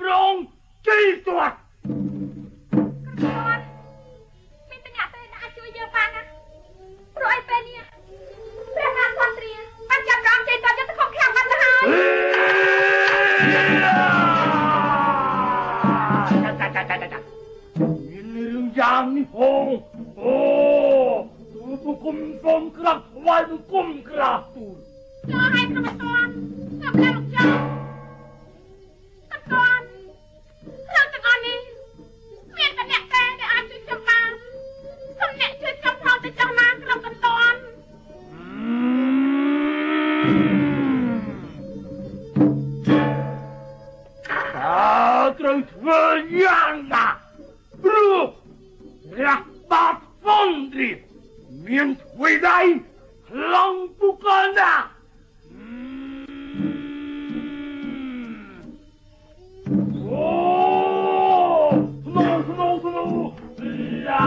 พระองค์จี้ตัวមានបញ្ញាទៅអាចជួយយើងបានណាព្រោះឯពេលនេះព្រះនាងសន្ទ្រាបានចាប់រងជ័យតយុទ្ធខំខាំបាត់ទៅហើយមានរឿងយ៉ាងនេះហងអូទូបង្គំសូមក្រាបថ្វាយបង្គំក្រាបទូលចូលឲ្យក្នុងបន្ទាន់តាមលោកចូលបន្ទាន់រឿងទាំងអស់នេះមានតែអ្នកតែដែលអាចជួយចាំបានសូមអ្នកជួយចាំផងទៅចាំមកក្នុងបន្ទាន់ត្រូវធ្វើយ៉ាងណាព្រោះព្រះបាទសន្ទ្រាមានទ្វេដៃខ្លាំងពុកណាអូធ្នូឡា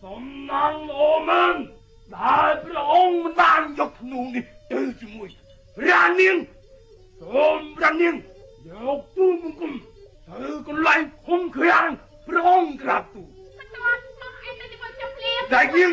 សំណាងអូមែនដែលព្រះអង្គមិនបានយកធ្នូនេះទៅជាមួយព្រះនាងសូមព្រះនាងយកទូលបង្គំទៅកន្លែងឃុំឃាំងព្រះអង្គក្រាបទូលបន្ទាន់សូមឲ្យទៅជាមួយខ្ញុំភ្លាមតែយើង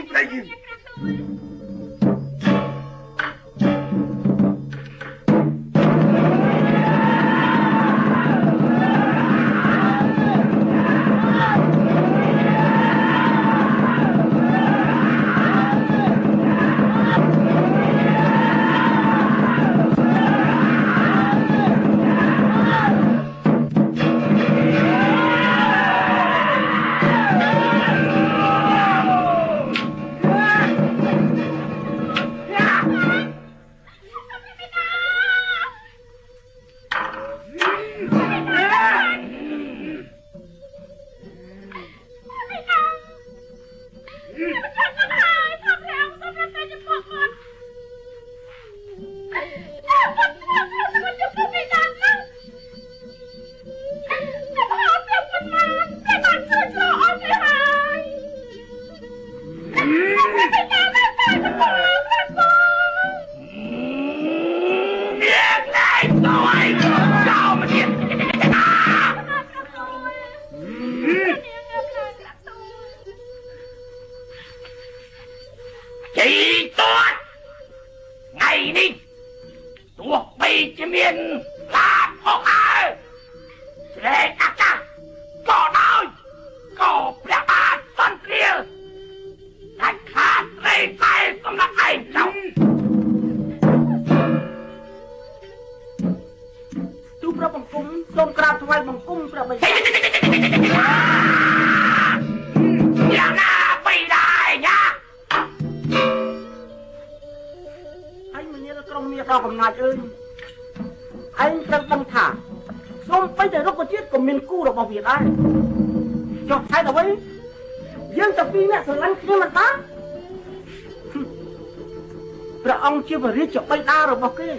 ជាបរិយាបៃតារបស់គេ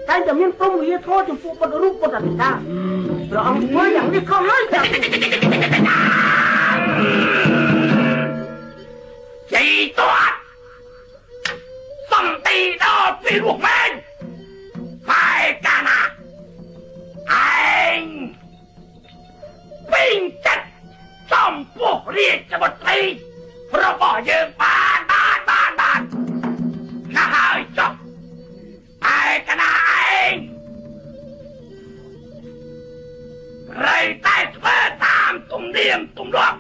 តែតែមានព្រមវិហារធម៌ចំពោះពុទ្ធរូបពុទ្ធអតីតាព្រះអង្គធ្វើយ៉ាងនេះខុសហើយចា៎ជ័យតាត់សន្តិដល់ពីរោះមែនហើយកាណាឯងពេញចិត្តចំពោះរាជបុត្រីរបស់យើងបានណាហើយចុះឯកណាឯងរៃតែធ្វើតាមទំនៀមទម្លាប់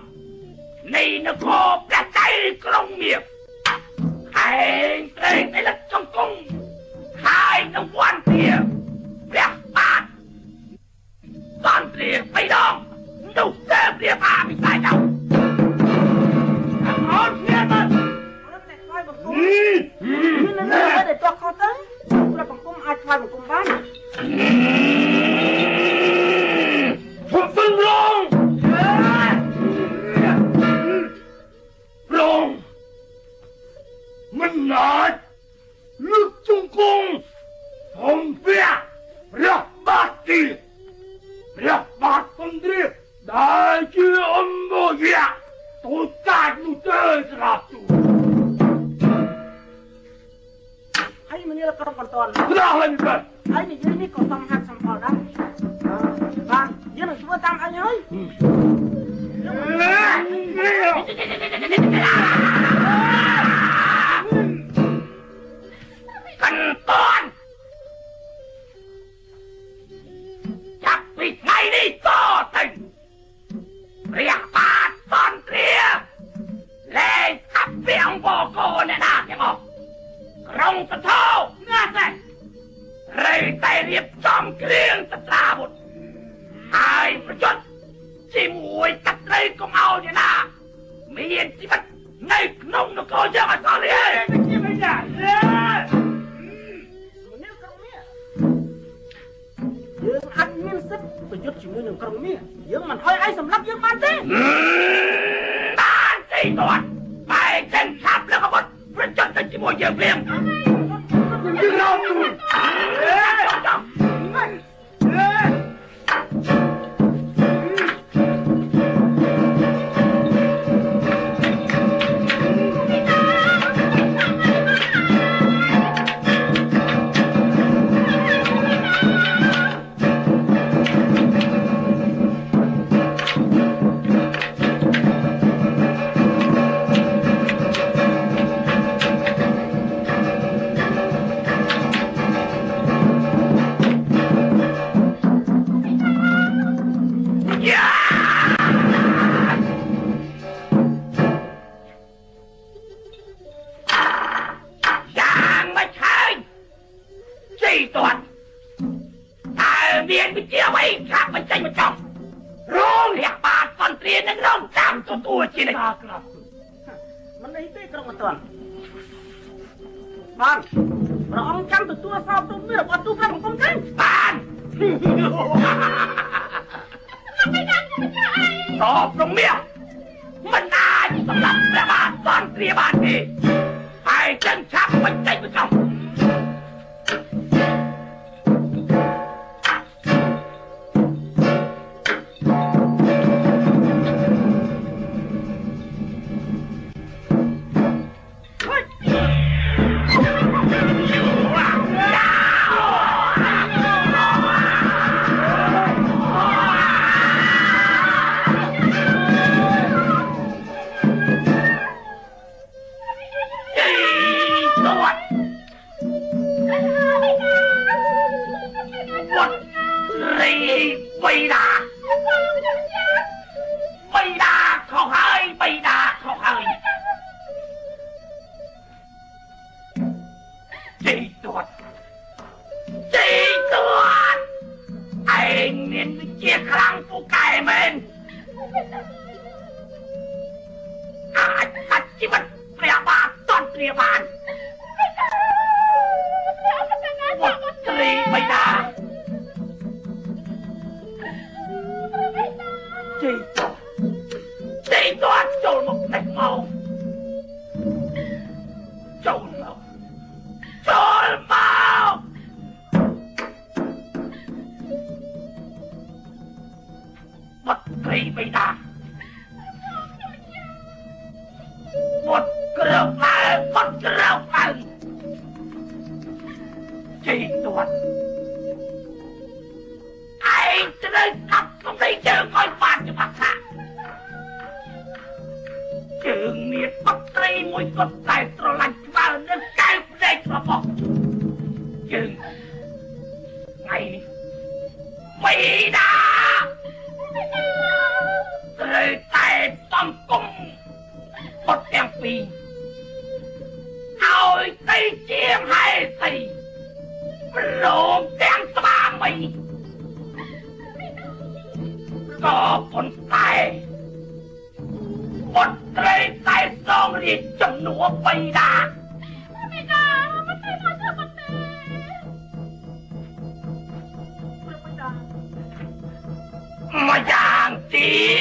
នៃនគរព្រះចៅក្រុងមាសឯងត្រេកតែលឹកចង្គង់ហើយនឹងវ័នទាព្រះបាទសន្ទ្រាបៃដងនោះតែព្រះអាភិសេកទៅអត់មានមកមាននៅតែតោះខុសទៅព្រះបង្គំអាចថ្វាយបង្គំបានពុទ្ធរងមិនអាចលើកជង្គង់សំភារព្រះបាទទីព្រះបាទសន្ទ្រាដែលជាអង្គយៈទូតាចនោះទៅស្រាប់ទូហើយមនាលក្រុមបន្ទាន់ក្រោះឡើង ហើយនិយាយនេះក៏សំហាក់សំផលដែរបានយើងនឹងធ្វើតាមអញហើយកាន់តន់ចាប់ពីថ្ងៃនេះតទៅព្រះបាទសន្ទ្រាលែងអាប់ពីអង្គកូនណាទាំងអស់ក្រុងសន្ធោណាស់តែរើតែរៀបចំគ្រឿងសត្រាវុធហើយប្រយុទ្ធជាមួយកាត់ត្រីកុំឲ្យណាមានជីវិតនៅក្នុងនគរយើងអត់សល់ទេជាមិនចាយើងអត់មានសិទ្ធិប្រយុទ្ធជាមួយនឹងក្រុងមាសយើងមិនឲ្យសម្លាប់យើងបានទេបានទេគាត់បែកទាំងឆាប់แล้วក៏ប្រយុទ្ធទៅជាមួយយើងព្រាមយើងរងមិនអីទេក្រុងអត់ទាន់បានព្រះអង្គចាំទទួលសោកទុំមាសរបស់ទូព្រះបង្គំទេបានសោកទុំមាសមិនអាចសម្រាប់ព្រះបាទសន្ទ្រាបានទេហើយចឹងឆាប់បញ្ចេញមកចំមកយ៉ាងទៀត